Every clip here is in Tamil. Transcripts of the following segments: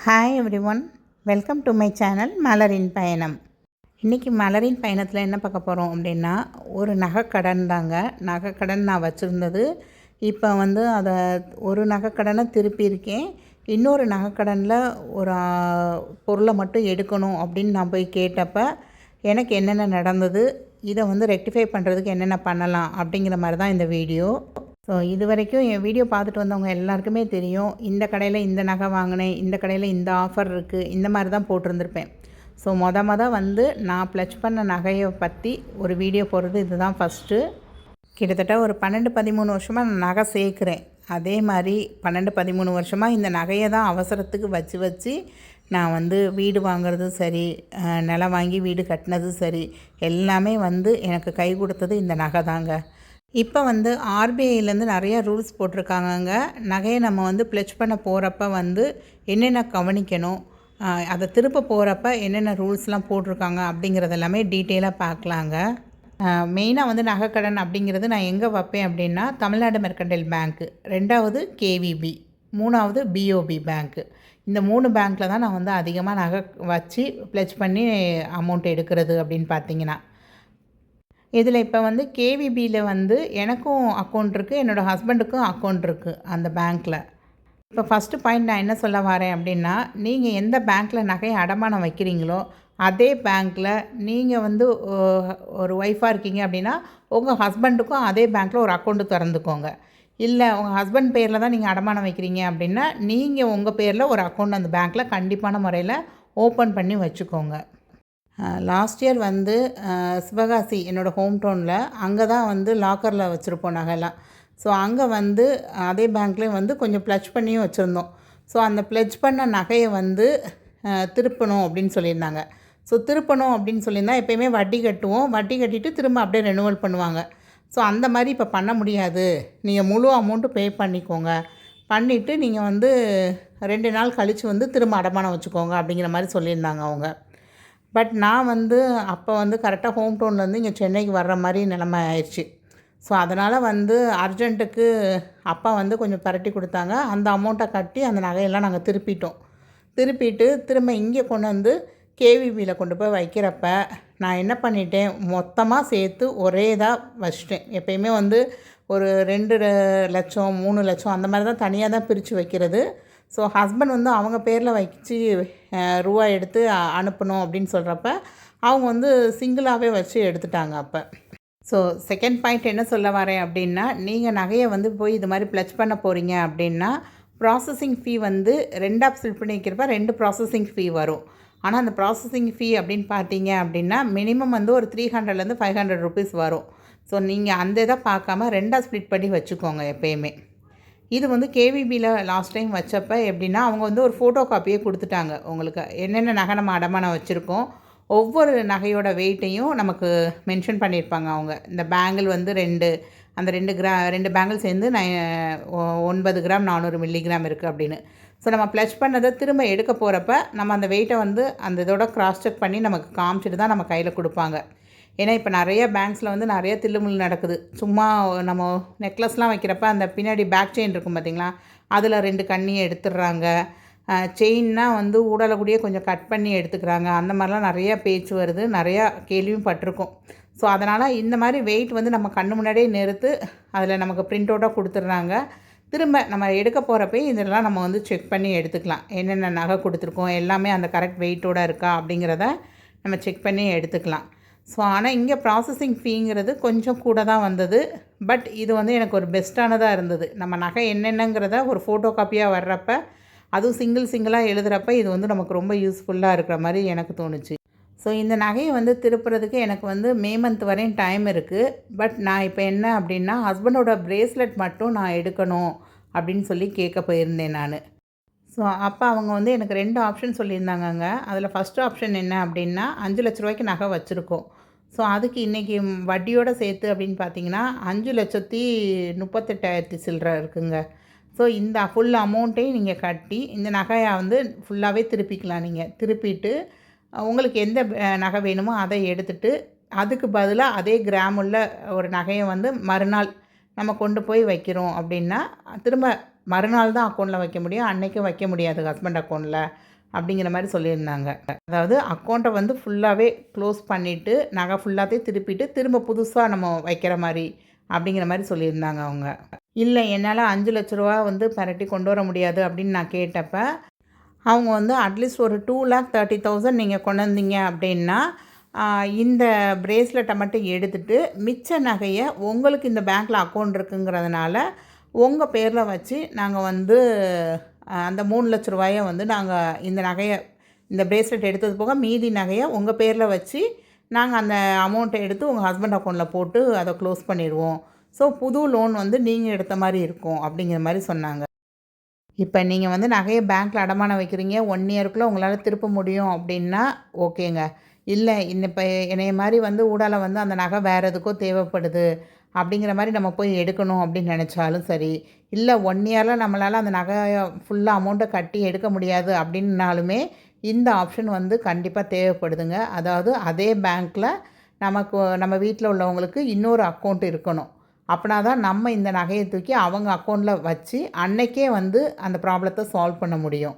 Hi every one, welcome to my channel மலரின் பயணம். இன்றைக்கி மலரின் பயணத்தில் என்ன பார்க்க போகிறோம் அப்படின்னா, ஒரு நகைக்கடன் தாங்க. நகைக்கடன் நான் வச்சுருந்தது, இப்போ வந்து அதை ஒரு நகைக்கடனை திருப்பியிருக்கேன். இன்னொரு நகைக்கடனில் ஒரு பொருளை மட்டும் எடுக்கணும் அப்படின்னு நான் போய் கேட்டப்போ எனக்கு என்னென்ன நடந்தது, இதை வந்து ரெக்டிஃபை பண்ணுறதுக்கு என்னென்ன பண்ணலாம் அப்படிங்கிற மாதிரி தான் இந்த வீடியோ. ஸோ இது வரைக்கும் என் வீடியோ பார்த்துட்டு வந்தவங்க எல்லாருக்குமே தெரியும், இந்த கடையில் இந்த நகை வாங்கினேன், இந்த கடையில் இந்த ஆஃபர் இருக்குது, இந்த மாதிரி தான் போட்டிருந்துருப்பேன். ஸோ வந்து நான் ப்ளச் பண்ண நகையை பற்றி ஒரு வீடியோ போடுறது இது தான் ஃபஸ்ட்டு. கிட்டத்தட்ட ஒரு 12-13 வருஷமாக நான் நகை சேர்க்குறேன். அதே மாதிரி 12-13 வருஷமாக இந்த நகையை தான் அவசரத்துக்கு வச்சு நான் வந்து வீடு வாங்குறதும் சரி, நிலம் வாங்கி வீடு கட்டினதும் சரி, எல்லாமே வந்து எனக்கு கை கொடுத்தது இந்த நகை தாங்க. இப்போ வந்து ஆர்பிஐலேருந்து நிறையா ரூல்ஸ் போட்டிருக்காங்கங்க. நகையை நம்ம வந்து ப்ளெச் பண்ண போகிறப்ப வந்து என்னென்ன கவனிக்கணும், அதை திருப்ப போகிறப்ப என்னென்ன ரூல்ஸ்லாம் போட்டிருக்காங்க அப்படிங்கிறது எல்லாமே டீட்டெயிலாக பார்க்கலாங்க. மெயினாக வந்து நகைக்கடன் அப்படிங்கிறது நான் எங்கே வைப்பேன் அப்படின்னா, தமிழ்நாடு மெர்கண்டைல் பேங்க்கு, 2வது கேவிபி, 3வது பிஓபி பேங்க்கு. இந்த 3 பேங்க்கில் தான் நான் வந்து அதிகமாக நகை வச்சு ப்ளெச் பண்ணி அமௌண்ட் எடுக்கிறது அப்படின்னு பார்த்தீங்கன்னா. இதில் இப்போ வந்து கேவிபியில் வந்து எனக்கும் அக்கௌண்ட் இருக்குது, என்னோடய ஹஸ்பண்டுக்கும் அக்கௌண்ட் இருக்குது அந்த பேங்க்கில். இப்போ ஃபஸ்ட்டு பாயிண்ட் நான் என்ன சொல்ல வரேன் அப்படின்னா, நீங்கள் எந்த பேங்க்கில் நகையை அடமானம் வைக்கிறீங்களோ அதே பேங்க்கில் நீங்கள் வந்து ஒரு ஒய்ஃபாக இருக்கீங்க அப்படின்னா உங்கள் ஹஸ்பண்டுக்கும் அதே பேங்க்கில் ஒரு அக்கௌண்ட்டு திறந்துக்கோங்க. இல்லை உங்கள் ஹஸ்பண்ட் பேரில் தான் நீங்கள் அடமானம் வைக்கிறீங்க அப்படின்னா நீங்கள் உங்கள் பேரில் ஒரு அக்கௌண்ட் அந்த பேங்க்கில் கண்டிப்பான முறையில் ஓப்பன் பண்ணி வச்சுக்கோங்க. லாஸ்ட் இயர் வந்து சிவகாசி என்னோடய ஹோம் டவுனில் அங்கே தான் வந்து லாக்கரில் வச்சுருப்போம் நகைலாம். ஸோ அங்கே வந்து அதே பேங்க்லேயும் வந்து கொஞ்சம் ப்ளச் பண்ணியும் வச்சுருந்தோம். ஸோ அந்த ப்ளச் பண்ண நகையை வந்து திருப்பணும் அப்படின்னு சொல்லியிருந்தாங்க. ஸோ திருப்பணும் அப்படின்னு சொல்லியிருந்தால் எப்போயுமே வட்டி கட்டுவோம், வட்டி கட்டிட்டு திரும்ப அப்படியே ரெனுவல் பண்ணுவாங்க. ஸோ அந்த மாதிரி இப்போ பண்ண முடியாது, நீங்கள் முழு அமௌண்ட்டு பே பண்ணிக்கோங்க, பண்ணிவிட்டு நீங்கள் வந்து 2 நாள் கழித்து வந்து திரும்ப அடமானம் வச்சுக்கோங்க அப்படிங்கிற மாதிரி சொல்லியிருந்தாங்க அவங்க. பட் நான் வந்து அப்போ வந்து கரெக்டாக ஹோம் டவுன்லேருந்து இங்கே சென்னைக்கு வர்ற மாதிரி நிலமை ஆயிடுச்சு. ஸோ அதனால் வந்து அர்ஜென்ட்டுக்கு அப்பா வந்து கொஞ்சம் பரட்டி கொடுத்தாங்க. அந்த அமௌண்ட்டை கட்டி அந்த நகையெல்லாம் நாங்கள் திருப்பிட்டு திரும்ப இங்கே கொண்டு வந்து கேவிபியில் கொண்டு போய் வைக்கிறப்ப நான் என்ன பண்ணிட்டேன், மொத்தமாக சேர்த்து ஒரே இதாக வச்சிட்டேன். எப்பயுமே வந்து ஒரு 2 லட்சம் 3 லட்சம் அந்த மாதிரி தான் தனியாக தான் பிரித்து வைக்கிறது. ஸோ ஹஸ்பண்ட் வந்து அவங்க பேரில் வச்சு ரூபா எடுத்து அனுப்பணும் அப்படின்னு சொல்கிறப்ப அவங்க வந்து சிங்கிளாகவே வச்சு எடுத்துட்டாங்க அப்போ. ஸோ செகண்ட் பாயிண்ட் என்ன சொல்ல வரேன் அப்படின்னா, நீங்கள் நகையை வந்து போய் இது மாதிரி ப்ளச் பண்ண போகிறீங்க அப்படின்னா ப்ராசஸிங் ஃபீ வந்து 2ஆக ஸ்ப்ளிட் பண்ணி வைக்கிறப்ப 2 ப்ராசஸிங் ஃபீ வரும். ஆனால் அந்த ப்ராசஸிங் ஃபீ அப்படின்னு பார்த்தீங்க அப்படின்னா மினிமம் வந்து ஒரு 300லேருந்து 500 ருபீஸ் வரும். ஸோ நீங்கள் அந்த இதை பார்க்காம 2ஆக ஸ்ப்ளிட் பண்ணி வச்சுக்கோங்க எப்போயுமே. இது வந்து கேவிபியில் லாஸ்ட் டைம் வச்சப்போ எப்படின்னா, அவங்க வந்து ஒரு ஃபோட்டோ காப்பியே கொடுத்துட்டாங்க. உங்களுக்கு என்னென்ன நகை நம்ம அடமானம் வச்சுருக்கோம், ஒவ்வொரு நகையோட வெயிட்டையும் நமக்கு மென்ஷன் பண்ணியிருப்பாங்க அவங்க. இந்த பேங்கிள் வந்து 2 பேங்கிள் சேர்ந்து 9 கிராம் 400 மில்லிகிராம் இருக்குது அப்படின்னு. ஸோ நம்ம ப்ளச் பண்ணதை திரும்ப எடுக்க போகிறப்ப நம்ம அந்த வெயிட்டை வந்து அந்த இதோட கிராஸ் செக் பண்ணி நமக்கு காமிச்சிட்டு தான் நம்ம கையில் கொடுப்பாங்க. ஏன்னா இப்போ நிறைய பேங்க்ஸில் வந்து நிறைய தில்லுமுள்ளு நடக்குது. சும்மா நம்ம நெக்லஸ்லாம் வைக்கிறப்ப அந்த பின்னாடி பேக் செயின் இருக்கும் பார்த்திங்களா, அதில் 2 கண்ணியை எடுத்துடுறாங்க. செயின்னா வந்து ஊடலக்கூடியே கொஞ்சம் கட் பண்ணி எடுத்துக்கிறாங்க. அந்த மாதிரிலாம் நிறையா பேச்சு வருது, நிறையா கேள்வியும் பட்டிருக்கோம். ஸோ அதனால் இந்த மாதிரி வெயிட் வந்து நம்ம கண்ணு முன்னாடியே நிறுத்து அதில் நமக்கு பிரிண்ட் அவுட்டாக கொடுத்துட்றாங்க. திரும்ப நம்ம எடுக்க போகிறப்ப இதெல்லாம் நம்ம வந்து செக் பண்ணி எடுத்துக்கலாம். என்னென்ன நகை கொடுத்துருக்கோம் எல்லாமே அந்த கரெக்ட் வெயிட்டோடு இருக்கா அப்படிங்கிறத நம்ம செக் பண்ணி எடுத்துக்கலாம். ஸோ ஆனால் இங்கே ப்ராசஸிங் ஃபீங்கிறது கொஞ்சம் கூட தான் வந்தது. பட் இது வந்து எனக்கு ஒரு பெஸ்ட்டானதாக இருந்தது. நம்ம நகை என்னென்னங்கிறத ஒரு ஃபோட்டோ காப்பியாக வர்றப்ப, அதுவும் சிங்கிளாக எழுதுகிறப்ப இது வந்து நமக்கு ரொம்ப யூஸ்ஃபுல்லாக இருக்கிற மாதிரி எனக்கு தோணுச்சு. ஸோ இந்த நகையை வந்து திருப்புறதுக்கு எனக்கு வந்து மே மந்த் வரையும் டைம் இருக்குது. பட் நான் இப்போ என்ன அப்படின்னா, ஹஸ்பண்டோட பிரேஸ்லெட் மட்டும் நான் எடுக்கணும் அப்படின்னு சொல்லி கேட்க போயிருந்தேன் நான். ஸோ அப்போ அவங்க வந்து எனக்கு 2 ஆப்ஷன் சொல்லியிருந்தாங்கங்க. அதில் ஃபஸ்ட்டு ஆப்ஷன் என்ன அப்படின்னா, 5 லட்ச ரூபாய்க்கு நகை வச்சுருக்கோம். ஸோ அதுக்கு இன்றைக்கி வட்டியோடு சேர்த்து அப்படின்னு பார்த்தீங்கன்னா 5,38,000 சில்லற இருக்குங்க. ஸோ இந்த ஃபுல் அமௌண்ட்டையும் நீங்கள் கட்டி இந்த நகையை வந்து ஃபுல்லாகவே திருப்பிக்கலாம். நீங்கள் திருப்பிட்டு உங்களுக்கு எந்த நகை வேணுமோ அதை எடுத்துகிட்டு அதுக்கு பதிலாக அதே கிராம் உள்ள ஒரு நகையை வந்து மறுநாள் நம்ம கொண்டு போய் வைக்கிறோம் அப்படின்னா திரும்ப மறுநாள் தான் அக்கௌண்ட்டில் வைக்க முடியும், அன்றைக்கும் வைக்க முடியாது ஹஸ்பண்ட் அக்கௌண்ட்டில் அப்படிங்கிற மாதிரி சொல்லியிருந்தாங்க. அதாவது அக்கௌண்ட்டை வந்து ஃபுல்லாகவே க்ளோஸ் பண்ணிவிட்டு நகை ஃபுல்லாத்தையும் திருப்பிட்டு திரும்ப புதுசாக நம்ம வைக்கிற மாதிரி அப்படிங்கிற மாதிரி சொல்லியிருந்தாங்க அவங்க. இல்லை என்னால் 5,00,000 வந்து பெரட்டி கொண்டு வர முடியாது அப்படின்னு நான் கேட்டப்ப அவங்க வந்து அட்லீஸ்ட் ஒரு 2,30,000 நீங்கள் கொண்டு வந்தீங்க அப்படின்னா இந்த பிரேஸ்லெட்டை மட்டும் எடுத்துகிட்டு மிச்ச நகையை உங்களுக்கு இந்த பேங்க்கில் அக்கௌண்ட் இருக்குங்கிறதுனால உங்கள் பேரில் வச்சு நாங்கள் வந்து அந்த 3,00,000 வந்து நாங்கள் இந்த நகையை இந்த பிரேஸ்லெட் எடுத்தது போக மீதி நகையை உங்கள் பேரில் வச்சு நாங்கள் அந்த அமௌண்ட்டை எடுத்து உங்கள் ஹஸ்பண்ட் அக்கௌண்ட்டில் போட்டு அதை க்ளோஸ் பண்ணிடுவோம். ஸோ புது லோன் வந்து நீங்கள் எடுத்த மாதிரி இருக்கும் அப்படிங்கிற மாதிரி சொன்னாங்க. இப்போ நீங்கள் வந்து நகையை பேங்க்கில் அடமானம் வைக்கிறீங்க, 1 இயருக்குள்ளே உங்களால் திருப்ப முடியும் அப்படின்னா ஓகேங்க. இல்லை இப்போ என்னைய மாதிரி வந்து ஊடால வந்து அந்த நகை வேறு எதுக்கோ தேவைப்படுது அப்படிங்கிற மாதிரி நம்ம போய் எடுக்கணும் அப்படின்னு நினச்சாலும் சரி, இல்லை 1 இயரில் நம்மளால் அந்த நகையை ஃபுல்லாக அமௌண்ட்டை கட்டி எடுக்க முடியாது அப்படின்னாலுமே இந்த ஆப்ஷன் வந்து கண்டிப்பாக தேவைப்படுதுங்க. அதாவது அதே பேங்க்கில் நம்ம வீட்டில் உள்ளவங்களுக்கு இன்னொரு அக்கௌண்ட் இருக்கணும். அப்படின்னா தான் நம்ம இந்த நகையை தூக்கி அவங்க அக்கௌண்ட்டில் வச்சு அன்னைக்கே வந்து அந்த ப்ராப்ளத்தை சால்வ் பண்ண முடியும்.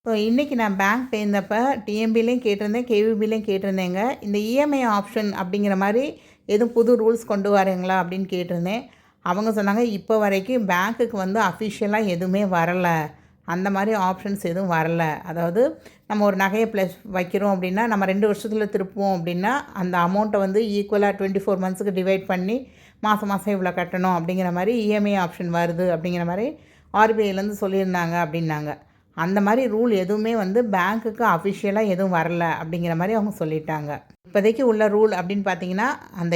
ஸோ இன்றைக்கி நான் பேங்க் போயிருந்தப்போ டிஎம்பிலையும் கேட்டிருந்தேன், கேவிபிலையும் கேட்டிருந்தேங்க. இந்த இஎம்ஐ ஆப்ஷன் அப்படிங்கிற மாதிரி எதுவும் புது ரூல்ஸ் கொண்டு வரீங்களா அப்படின்னு கேட்டிருந்தேன். அவங்க சொன்னாங்க இப்போ வரைக்கும் பேங்க்குக்கு வந்து அஃபிஷியலாக எதுவுமே வரலை, அந்த மாதிரி ஆப்ஷன்ஸ் எதுவும் வரலை. அதாவது நம்ம ஒரு நகையை ப்ளஸ் வைக்கிறோம் அப்படின்னா நம்ம 2 வருஷத்தில் திருப்புவோம் அப்படின்னா அந்த அமௌண்ட்டை வந்து ஈக்குவலாக 24 மந்த்ஸுக்கு டிவைட் பண்ணி மாதம் இவ்வளோ கட்டணும் அப்படிங்கிற மாதிரி இஎம்ஐ ஆப்ஷன் வருது அப்படிங்கிற மாதிரி ஆர்பிஐலேருந்து சொல்லியிருந்தாங்க அப்படின்னாங்க. அந்த மாதிரி ரூல் எதுவுமே வந்து பேங்க்குக்கு அஃபிஷியலாக எதுவும் வரல அப்படிங்கிற மாதிரி அவங்க சொல்லிட்டாங்க. இப்போதைக்கு உள்ள ரூல் அப்படின்னு பார்த்தீங்கன்னா அந்த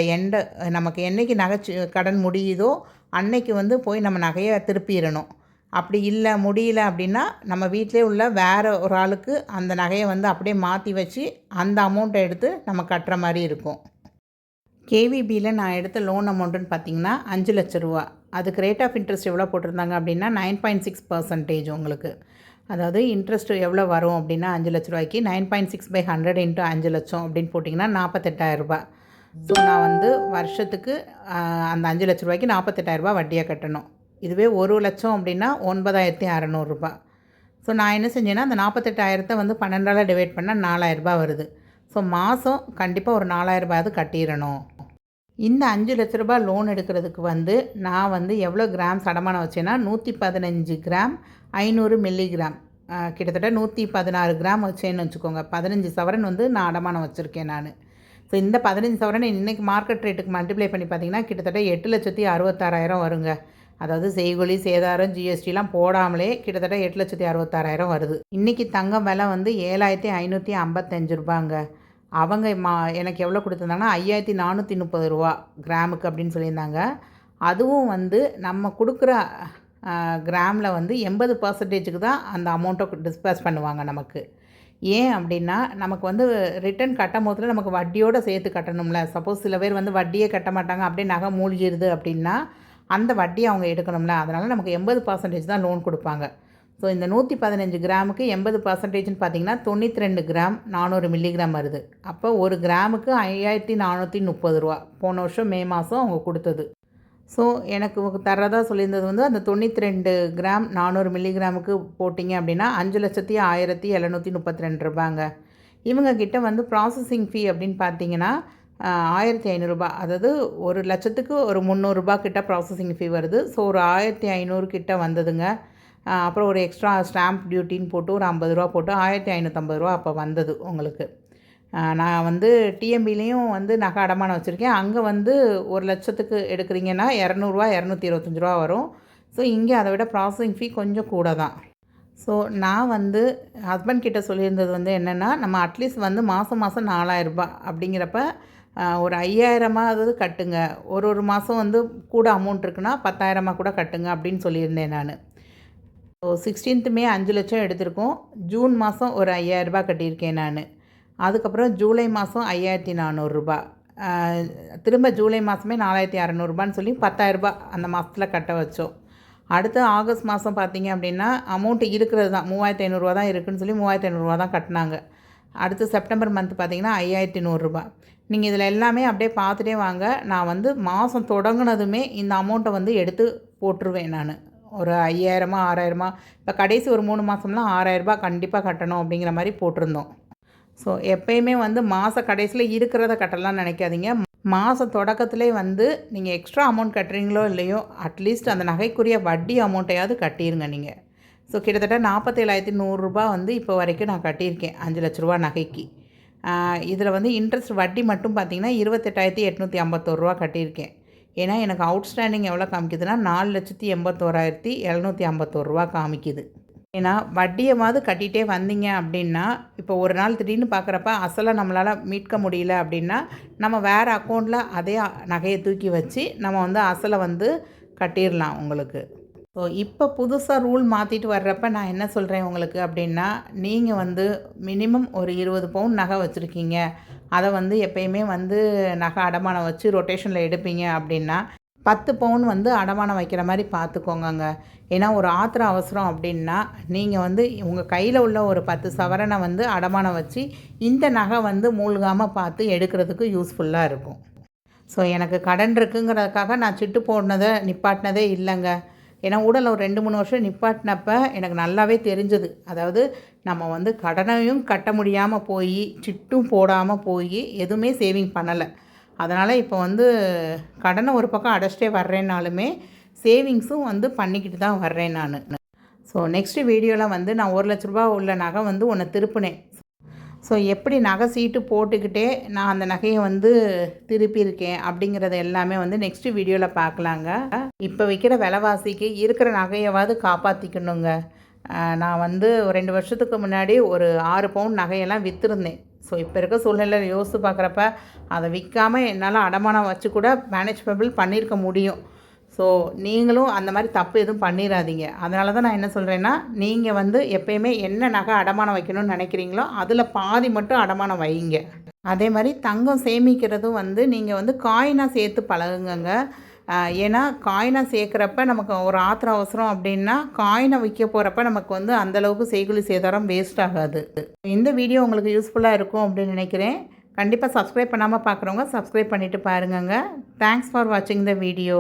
நமக்கு என்றைக்கு நகை கடன் முடியுதோ அன்னைக்கு வந்து போய் நம்ம நகையை திருப்பிடணும். அப்படி இல்லை முடியல அப்படின்னா நம்ம வீட்டிலே உள்ள வேறு ஒரு ஆளுக்கு அந்த நகையை வந்து அப்படியே மாற்றி வச்சு அந்த அமௌண்ட்டை எடுத்து நம்ம கட்டுற மாதிரி இருக்கும். கேவிபியில் நான் எடுத்த லோன் அமௌண்ட்டுன்னு பார்த்தீங்கன்னா 5,00,000 ரூபா. அதுக்கு ரேட் ஆஃப் இன்ட்ரெஸ்ட் எவ்வளோ போட்டிருந்தாங்க அப்படின்னா 9.6% உங்களுக்கு. அதாவது இன்ட்ரெஸ்ட் எவ்வளோ வரும் அப்படின்னா 5,00,000 ரூபாய்க்கு 9.6/100 × 5,00,000 அப்படின்னு போட்டிங்கன்னா 48,000 ரூபா. ஸோ நான் வந்து வருஷத்துக்கு அந்த 5,00,000 ரூபாய்க்கு 48,000 ரூபா வட்டியாக கட்டணும். இதுவே 1,00,000 அப்படின்னா 9,600 ரூபா. ஸோ நான் என்ன செஞ்சேன்னா அந்த 48,000 வந்து 12ஆல் டிவைட் பண்ணால் 4,000 ரூபா வருது. ஸோ மாதம் கண்டிப்பாக ஒரு 4,000 ரூபாயாவது கட்டிடணும். இந்த 5,00,000 ரூபா லோன் எடுக்கிறதுக்கு வந்து நான் வந்து எவ்வளோ கிராம்ஸ் அடமானம் வச்சேன்னா 115 கிராம் 500 மில்லிகிராம், கிட்டத்தட்ட 116 கிராம் வச்சேன்னு வச்சுக்கோங்க. 15 சவரன் வந்து நான் அடமானம் வச்சுருக்கேன் நான். ஸோ இந்த 15 சவரன் இன்றைக்கி மார்க்கெட் ரேட்டுக்கு மல்டிப்ளை பண்ணி பார்த்திங்கன்னா கிட்டத்தட்ட 8,66,000 வருங்க. அதாவது செய்கூலி சேதாரம் ஜிஎஸ்டிலாம் போடாமலே கிட்டத்தட்ட 8,66,000 வருது. இன்றைக்கி தங்கம் விலை வந்து 7,555 ரூபாங்க. அவங்க எனக்கு எவ்வளோ கொடுத்துருந்தாங்கன்னா 5,430 ரூபா கிராமுக்கு அப்படின்னு சொல்லியிருந்தாங்க. அதுவும் வந்து நம்ம கொடுக்குற கிராமில் வந்து 80% தான் அந்த அமௌண்ட்டை டிஸ்பர்ஸ் பண்ணுவாங்க நமக்கு. ஏன் அப்படின்னா நமக்கு வந்து ரிட்டர்ன் கட்டும் போதில் நமக்கு வட்டியோடு சேர்த்து கட்டணும்ல. சப்போஸ் சில பேர் வந்து வட்டியே கட்ட மாட்டாங்க, அப்படியே நகை மூழ்கிடுது அப்படின்னா அந்த வட்டியை அவங்க எடுக்கணும்ல. அதனால் நமக்கு 80% தான் லோன் கொடுப்பாங்க. ஸோ இந்த 115 கிராமுக்கு 80%ன்னு பார்த்தீங்கன்னா 92 கிராம் 400 மில்லிகிராம் வருது. அப்போ ஒரு கிராமுக்கு 5,430 ரூபா போன வருஷம் மே மாதம் அவங்க கொடுத்தது. ஸோ எனக்கு தர்றதா சொல்லியிருந்தது வந்து அந்த 92 கிராம் 400 மில்லிகிராமுக்கு போட்டிங்க அப்படின்னா 5,01,732 ரூபாங்க. இவங்கக்கிட்ட வந்து ப்ராசஸிங் ஃபீ அப்படின்னு பார்த்தீங்கன்னா 1,500 ரூபா. அதாவது 1,00,000க்கு ஒரு 300 ரூபா கிட்ட ப்ராசஸிங் ஃபீ வருது. ஸோ ஒரு 1,500 கிட்ட வந்ததுங்க. அப்புறம் ஒரு எக்ஸ்ட்ரா ஸ்டாம்ப் டியூட்டின்னு போட்டு ஒரு 50 ரூபா போட்டு 1,550 ரூபா அப்போ வந்தது உங்களுக்கு. நான் வந்து டிஎம்பிலையும் வந்து நகை அடமானம் வச்சுருக்கேன். அங்கே வந்து 1,00,000க்கு எடுக்கிறீங்கன்னா 200 225 ரூபா வரும். ஸோ இங்கே அதை விட ப்ராசஸிங் ஃபீ கொஞ்சம் கூட தான். ஸோ நான் வந்து ஹஸ்பண்ட் கிட்ட சொல்லியிருந்தது வந்து என்னென்னா, நம்ம அட்லீஸ்ட் வந்து மாதம் 4,000 ரூபா அப்படிங்கிறப்ப ஒரு 5,000 கட்டுங்க. ஒரு மாதம் வந்து கூட அமௌண்ட் இருக்குன்னா 10,000 கூட கட்டுங்க அப்படின்னு சொல்லியிருந்தேன் நான். ஸோ 16th மே 5,00,000 எடுத்திருக்கோம். ஜூன் மாதம் ஒரு 5,000 ரூபா கட்டியிருக்கேன் நான். அதுக்கப்புறம் ஜூலை மாதம் 5,400 ரூபா, திரும்ப ஜூலை மாதமே 4,600 ரூபான்னு சொல்லி 10,000 ரூபா அந்த மாதத்தில் கட்ட வச்சோம். அடுத்து ஆகஸ்ட் மாதம் பார்த்திங்க அப்படின்னா அமௌண்ட்டு இருக்கிறது தான் 3,500 ரூபா தான் இருக்குதுன்னு சொல்லி 3,500 ரூபா தான் கட்டினாங்க. அடுத்து செப்டம்பர் மந்த் பார்த்திங்கன்னா 5,100 ரூபா. நீங்கள் இதில் எல்லாமே அப்படியே பார்த்துட்டே வாங்க. நான் வந்து மாதம் தொடங்கினதுமே இந்த அமௌண்ட்டை வந்து எடுத்து போட்டுருவேன் நான். ஒரு 5000 6000 இப்போ கடைசி ஒரு 3 மாதம்லாம் 6000 கண்டிப்பாக கட்டணும் அப்படிங்கிற மாதிரி போட்டிருந்தோம். ஸோ எப்பயுமே வந்து மாத கடைசியில் இருக்கிறத கட்டலாம்னு நினைக்காதீங்க. மாத தொடக்கத்திலே வந்து நீங்கள் எக்ஸ்ட்ரா அமௌண்ட் கட்டுறீங்களோ இல்லையோ, அட்லீஸ்ட் அந்த நகைக்குரிய வட்டி அமௌண்ட்டையாவது கட்டிடுங்க நீங்கள். ஸோ கிட்டத்தட்ட 47,100 வந்து இப்போ வரைக்கும் நான் கட்டியிருக்கேன் 5,00,000 நகைக்கு. இதில் வந்து இன்ட்ரெஸ்ட் வட்டி மட்டும் பார்த்திங்கன்னா 28,851 கட்டியிருக்கேன். ஏன்னா எனக்கு அவுட்ஸ்டாண்டிங் எவ்வளோ காமிக்குதுன்னா 4,81,751 காமிக்குது. ஏன்னா வட்டியமாவது கட்டிகிட்டே வந்தீங்க அப்படின்னா, இப்போ ஒரு நாள் திடீர்னு பார்க்குறப்ப அசலை நம்மளால் மீட்க முடியல அப்படின்னா, நம்ம வேறு அக்கௌண்ட்டில் அதே நகையை தூக்கி வச்சு நம்ம வந்து அசலை வந்து கட்டிடலாம் உங்களுக்கு. ஸோ இப்போ புதுசாக ரூல் மாற்றிட்டு வர்றப்ப நான் என்ன சொல்கிறேன் உங்களுக்கு அப்படின்னா, நீங்கள் வந்து மினிமம் ஒரு 20 பவுன் நகை வச்சுருக்கீங்க, அதை வந்து எப்பயுமே வந்து நகை அடமானம் வச்சு ரொட்டேஷனில் எடுப்பீங்க அப்படின்னா 10 பவுன் வந்து அடமானம் வைக்கிற மாதிரி பார்த்துக்கோங்க. ஏன்னா ஒரு ஆத்திர அவசரம் அப்படின்னா நீங்கள் வந்து உங்கள் கையில் உள்ள ஒரு 10 சவரனை வந்து அடமானம் வச்சு இந்த நகை வந்து மூழ்காமல் பார்த்து எடுக்கிறதுக்கு யூஸ்ஃபுல்லாக இருக்கும். ஸோ எனக்கு கடன் இருக்குங்கிறதுக்காக நான் சிட்டு போடினதை நிப்பாட்டினதே இல்லைங்க. ஏன்னா ஊடல ஒரு 2-3 வருஷம் நிப்பாட்டினப்ப எனக்கு நல்லாவே தெரிஞ்சது. அதாவது நம்ம வந்து கடனையும் கட்ட முடியாமல் போய் சிட்டும் போடாமல் போய் எதுவுமே சேவிங் பண்ணலை. அதனால் இப்போ வந்து கடனை ஒரு பக்கம் அடைச்சிட்டே வர்றேன்னாலுமே சேவிங்ஸும் வந்து பண்ணிக்கிட்டு தான் வர்றேன் நான். ஸோ நெக்ஸ்ட்டு வீடியோவில் வந்து நான் 1,00,000 உள்ள நகை வந்து ஒன்று திருப்பினேன். ஸோ எப்படி நகை சீட்டு போட்டுக்கிட்டே நான் அந்த நகையை வந்து திருப்பியிருக்கேன் அப்படிங்கிறத எல்லாமே வந்து நெக்ஸ்ட்டு வீடியோவில் பார்க்கலாங்க. இப்போ விற்கிற விலைவாசிக்கு இருக்கிற நகையவாவது காப்பாற்றிக்கணுங்க. நான் வந்து 2 வருஷத்துக்கு முன்னாடி ஒரு 6 பவுன் நகையெல்லாம் விற்றுருந்தேன். ஸோ இப்போ இருக்க சூழ்நிலையில் யோசித்து பார்க்குறப்ப அதை விற்காமல் என்னால் அடமானம் வச்சு கூட மேனேஜபிள் பண்ணியிருக்க முடியும். ஸோ நீங்களும் அந்த மாதிரி தப்பு எதுவும் பண்ணிடாதீங்க. அதனால தான் நான் என்ன சொல்கிறேன்னா, நீங்கள் வந்து எப்பயுமே என்ன நகை அடமானம் வைக்கணும்னு நினைக்கிறீங்களோ அதில் பாதி மட்டும் அடமானம் வைங்க. அதே மாதிரி தங்கம் சேமிக்கிறதும் வந்து நீங்கள் வந்து காயினாக சேர்த்து பழகுங்க. ஏன்னா காயினாக சேர்க்குறப்ப நமக்கு ஒரு ஆத்திர அவசரம் அப்படின்னா காயினை விற்க போகிறப்ப நமக்கு வந்து அந்தளவுக்கு செய்குலி சேதாரம் வேஸ்ட் ஆகாது. இந்த வீடியோ உங்களுக்கு யூஸ்ஃபுல்லாக இருக்கும் அப்படின்னு நினைக்கிறேன். கண்டிப்பாக சப்ஸ்கிரைப் பண்ணாமல் பார்க்குறவங்க சப்ஸ்கிரைப் பண்ணிவிட்டு பாருங்கங்க. தேங்க்ஸ் ஃபார் வாட்சிங் த வீடியோ.